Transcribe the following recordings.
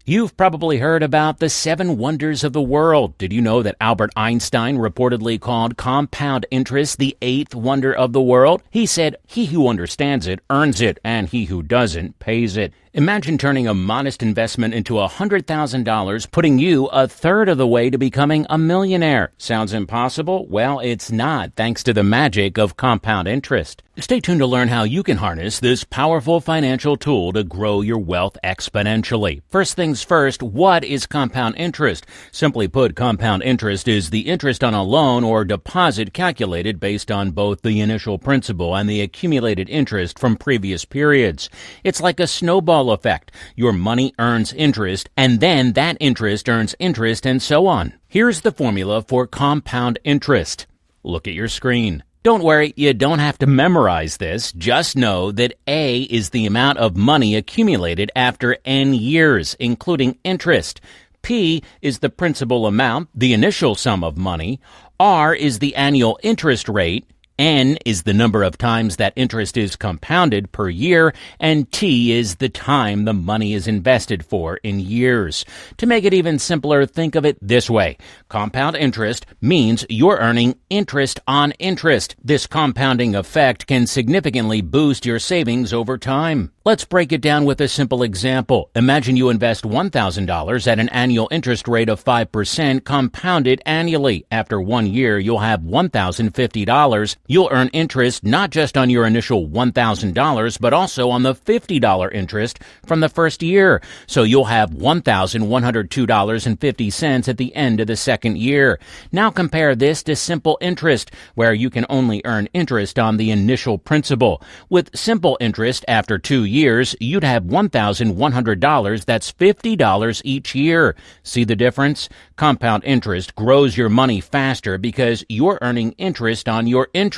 You've probably heard about the 7 wonders of the world. Did you know that Albert Einstein reportedly called compound interest the 8th wonder of the world? He said, "He who understands it earns it, and he who doesn't pays it." Imagine turning a modest investment into $100,000, putting you a third of the way to becoming a millionaire. Sounds impossible? Well, it's not, thanks to the magic of compound interest. Stay tuned to learn how you can harness this powerful financial tool to grow your wealth exponentially. First things first, what is compound interest? Simply put, compound interest is the interest on a loan or deposit calculated based on both the initial principal and the accumulated interest from previous periods. It's like a snowball effect. Your money earns interest, and then that interest earns interest, and so on. Here's the formula for compound interest. Look at your screen. Don't worry, you don't have to memorize this. Just know that A is the amount of money accumulated after N years, including interest. P is the principal amount, the initial sum of money. R is the annual interest rate. N is the number of times that interest is compounded per year, and T is the time the money is invested for in years. To make it even simpler, think of it this way. Compound interest means you're earning interest on interest. This compounding effect can significantly boost your savings over time. Let's break it down with a simple example. Imagine you invest $1,000 at an annual interest rate of 5% compounded annually. After 1 year, you'll have $1,050. You'll earn interest not just on your initial $1,000, but also on the $50 interest from the first year. So you'll have $1,102.50 at the end of the second year. Now compare this to simple interest, where you can only earn interest on the initial principal. With simple interest, after 2 years, you'd have $1,100. That's $50 each year. See the difference? Compound interest grows your money faster because you're earning interest on your interest.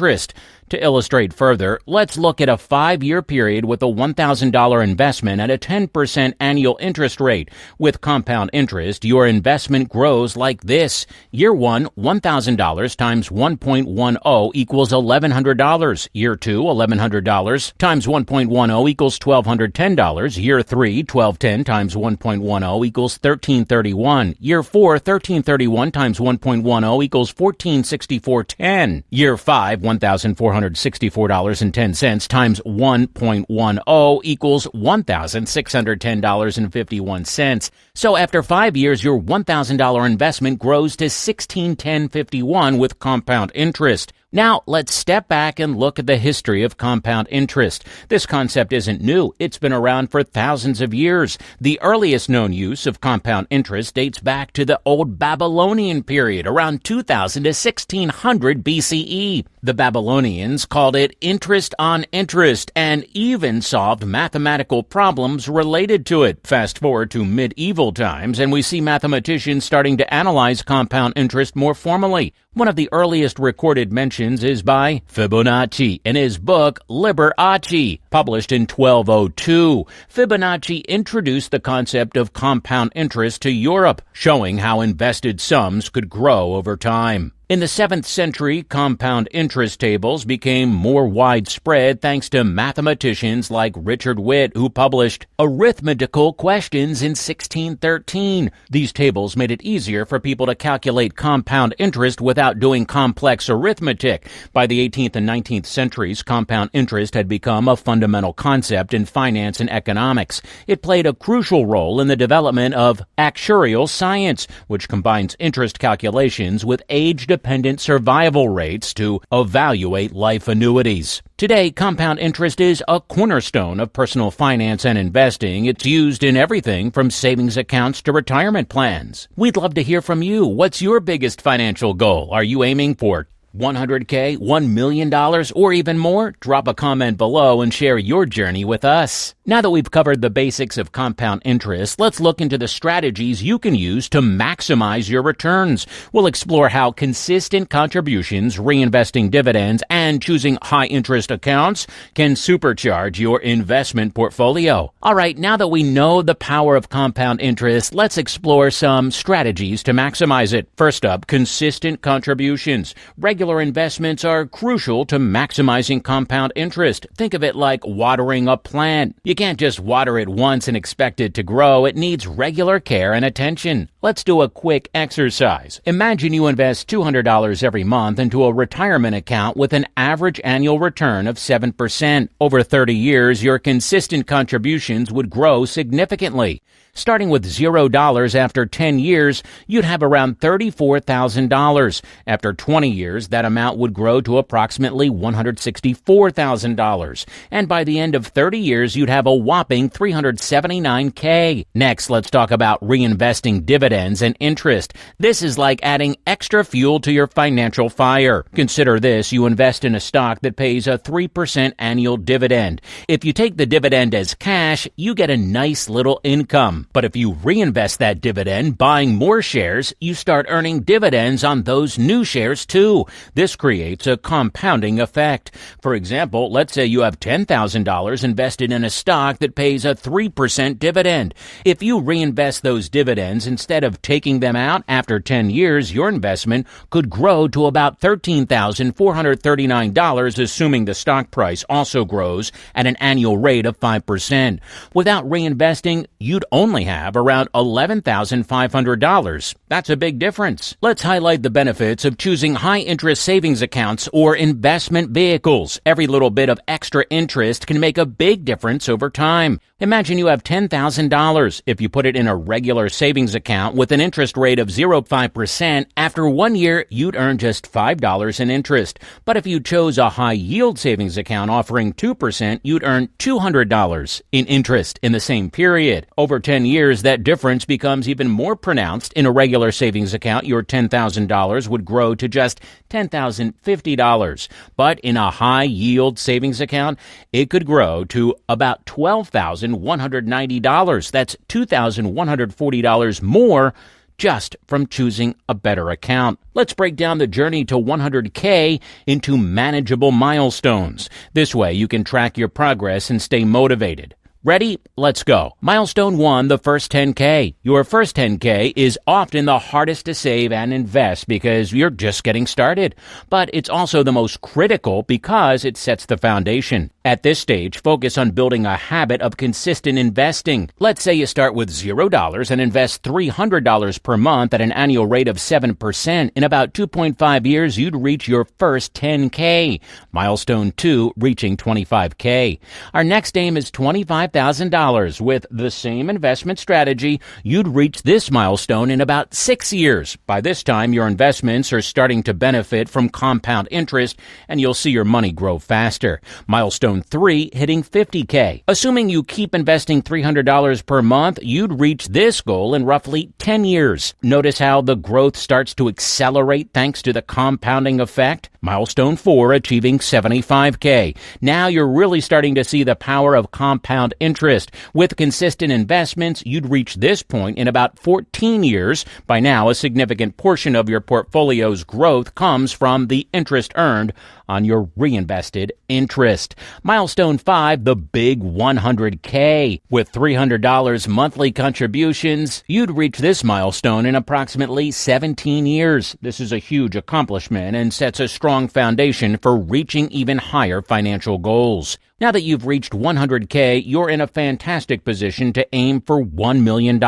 To illustrate further, let's look at a 5-year period with a $1,000 investment at a 10% annual interest rate. With compound interest, your investment grows like this. Year 1, $1,000 times 1.10 equals $1,100. Year 2, $1,100 times 1.10 equals $1,210. Year 3, $1,210 times 1.10 equals $1,331. Year 4, $1,331 times 1.10 equals $1,464.10. Year 5, $1,464.10 times 1.10 equals $1,610.51. So after 5 years, your $1,000 investment grows to $1,610.51 with compound interest. Now, let's step back and look at the history of compound interest. This concept isn't new. It's been around for thousands of years. The earliest known use of compound interest dates back to the Old Babylonian period, around 2000 to 1600 BCE. The Babylonians called it interest on interest and even solved mathematical problems related to it. Fast forward to medieval times, and we see mathematicians starting to analyze compound interest more formally. One of the earliest recorded mentions is by Fibonacci in his book Liberace, published in 1202. Fibonacci introduced the concept of compound interest to Europe, showing how invested sums could grow over time. In the 7th century, compound interest tables became more widespread thanks to mathematicians like Richard Witt, who published Arithmetical Questions in 1613. These tables made it easier for people to calculate compound interest without doing complex arithmetic. By the 18th and 19th centuries, compound interest had become a fundamental concept in finance and economics. It played a crucial role in the development of actuarial science, which combines interest calculations with age-dependent survival rates to evaluate life annuities. Today, compound interest is a cornerstone of personal finance and investing. It's used in everything from savings accounts to retirement plans. We'd love to hear from you. What's your biggest financial goal? Are you aiming for $100K, $1 million, or even more? Drop a comment below and share your journey with us. Now that we've covered the basics of compound interest, let's look into the strategies you can use to maximize your returns. We'll explore how consistent contributions, reinvesting dividends, and choosing high-interest accounts can supercharge your investment portfolio. All right, now that we know the power of compound interest, let's explore some strategies to maximize it. First up, consistent contributions. Regular investments are crucial to maximizing compound interest. Think of it like watering a plant. You can't just water it once and expect it to grow. It needs regular care and attention. Let's do a quick exercise. Imagine you invest $200 every month into a retirement account with an average annual return of 7%. Over 30 years, your consistent contributions would grow significantly. Starting with $0 after 10 years, you'd have around $34,000. After 20 years, that amount would grow to approximately $164,000. And by the end of 30 years, you'd have a whopping $379K. Next, let's talk about reinvesting dividends and interest. This is like adding extra fuel to your financial fire. Consider this: you invest in a stock that pays a 3% annual dividend. If you take the dividend as cash, you get a nice little income. But if you reinvest that dividend, buying more shares, you start earning dividends on those new shares too. This creates a compounding effect. For example, let's say you have $10,000 invested in a stock that pays a 3% dividend. If you reinvest those dividends instead of taking them out after 10 years, your investment could grow to about $13,439, assuming the stock price also grows at an annual rate of 5%. Without reinvesting, you'd only have around $11,500. That's a big difference. Let's highlight the benefits of choosing high-interest savings accounts or investment vehicles. Every little bit of extra interest can make a big difference over time. Imagine you have $10,000. If you put it in a regular savings account with an interest rate of 0.5%, after 1 year, you'd earn just $5 in interest. But if you chose a high-yield savings account offering 2%, you'd earn $200 in interest in the same period. Over 10 years, that difference becomes even more pronounced. In a regular savings account, your $10,000 would grow to just $10,050. But in a high-yield savings account, it could grow to about $12,190. That's $2,140 more just from choosing a better account. Let's break down the journey to 100K into manageable milestones. This way, you can track your progress and stay motivated. Ready? Let's go. Milestone 1, the first 10K. Your first 10K is often the hardest to save and invest because you're just getting started. But it's also the most critical because it sets the foundation. At this stage, focus on building a habit of consistent investing. Let's say you start with $0 and invest $300 per month at an annual rate of 7%. In about 2.5 years, you'd reach your first 10K. Milestone 2, reaching 25K. Our next aim is $25,000. With the same investment strategy, you'd reach this milestone in about 6 years. By this time, your investments are starting to benefit from compound interest, and you'll see your money grow faster. Milestone 3, hitting 50K. Assuming you keep investing $300 per month, you'd reach this goal in roughly 10 years. Notice how the growth starts to accelerate thanks to the compounding effect? Milestone 4, achieving 75K. Now you're really starting to see the power of compound interest. With consistent investments, you'd reach this point in about 14 years. By now, a significant portion of your portfolio's growth comes from the interest earned on your reinvested interest. Milestone 5, the big 100K. With $300 monthly contributions, you'd reach this milestone in approximately 17 years. This is a huge accomplishment and sets a strong foundation for reaching even higher financial goals. Now that you've reached 100K, you're in a fantastic position to aim for $1 million.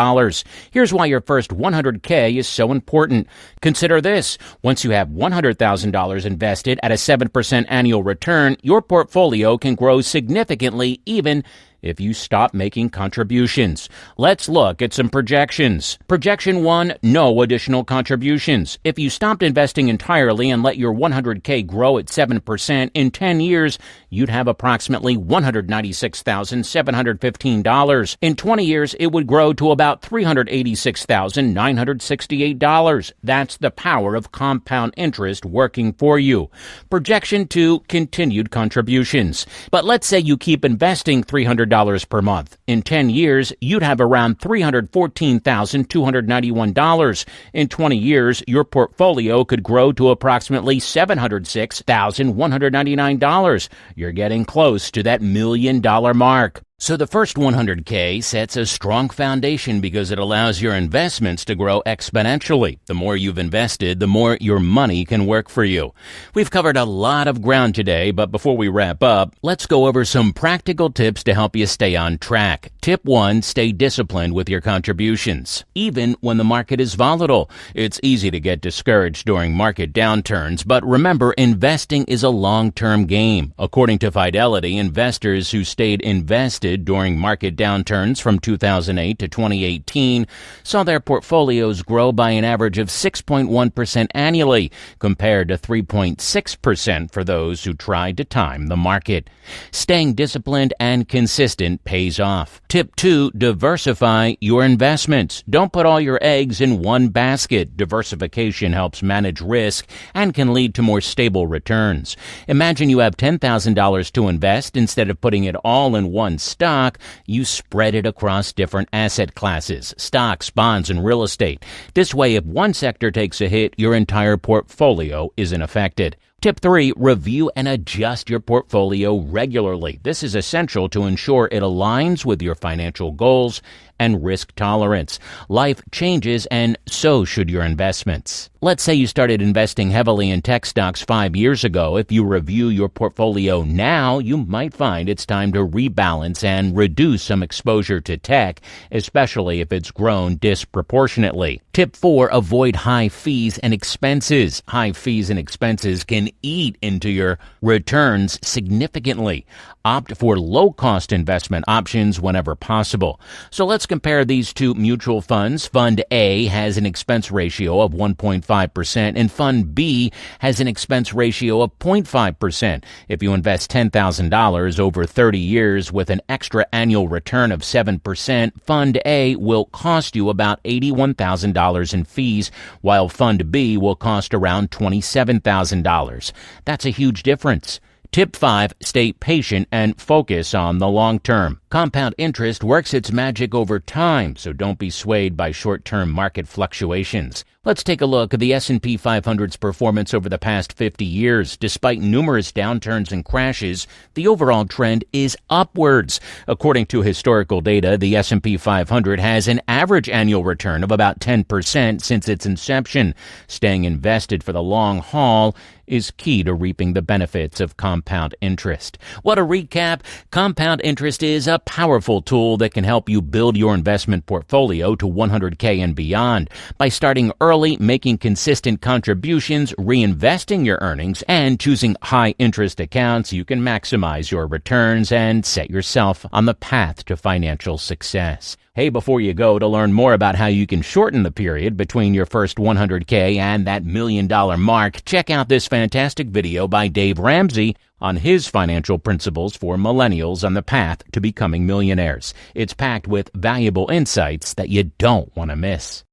Here's why your first 100K is so important. Consider this. Once you have $100,000 invested at a 7% annual return, your portfolio can grow significantly even if you stop making contributions. Let's look at some projections. Projection 1, no additional contributions. If you stopped investing entirely and let your 100K grow at 7%, in 10 years, you'd have approximately $196,715. In 20 years, it would grow to about $386,968. That's the power of compound interest working for you. Projection 2, continued contributions. But let's say you keep investing $300 per month. In 10 years, you'd have around $314,291. In 20 years, your portfolio could grow to approximately $706,199. You're getting close to that $1 million mark. So the first 100K sets a strong foundation because it allows your investments to grow exponentially. The more you've invested, the more your money can work for you. We've covered a lot of ground today, but before we wrap up, let's go over some practical tips to help you stay on track. Tip 1, stay disciplined with your contributions. Even when the market is volatile, it's easy to get discouraged during market downturns, but remember, investing is a long-term game. According to Fidelity, investors who stayed invested during market downturns from 2008 to 2018 saw their portfolios grow by an average of 6.1% annually, compared to 3.6% for those who tried to time the market. Staying disciplined and consistent pays off. Tip 2, diversify your investments. Don't put all your eggs in one basket. Diversification helps manage risk and can lead to more stable returns. Imagine you have $10,000 to invest. Instead of putting it all in one stock, you spread it across different asset classes, stocks, bonds, and real estate. This way, if one sector takes a hit, your entire portfolio isn't affected. Tip 3, review and adjust your portfolio regularly. This is essential to ensure it aligns with your financial goals and risk tolerance. Life changes, and so should your investments. Let's say you started investing heavily in tech stocks 5 years ago. If you review your portfolio now, you might find it's time to rebalance and reduce some exposure to tech, especially if it's grown disproportionately. Tip 4, avoid high fees and expenses. High fees and expenses can eat into your returns significantly. Opt for low-cost investment options whenever possible. So let's compare these two mutual funds. Fund A has an expense ratio of 1.5%, and Fund B has an expense ratio of 0.5%. If you invest $10,000 over 30 years with an extra annual return of 7%, Fund A will cost you about $81,000 in fees, while Fund B will cost around $27,000. That's a huge difference. Tip 5, stay patient and focus on the long term. Compound interest works its magic over time, so don't be swayed by short-term market fluctuations. Let's take a look at the S&P 500's performance over the past 50 years. Despite numerous downturns and crashes, the overall trend is upwards. According to historical data, the S&P 500 has an average annual return of about 10% since its inception. Staying invested for the long haul is key to reaping the benefits of compound interest. What a recap! Compound interest is a powerful tool that can help you build your investment portfolio to 100K and beyond. By starting early, making consistent contributions, reinvesting your earnings, and choosing high-interest accounts, you can maximize your returns and set yourself on the path to financial success. Hey, before you go, to learn more about how you can shorten the period between your first 100K and that $1 million mark, check out this fantastic video by Dave Ramsey on his financial principles for millennials on the path to becoming millionaires. It's packed with valuable insights that you don't want to miss.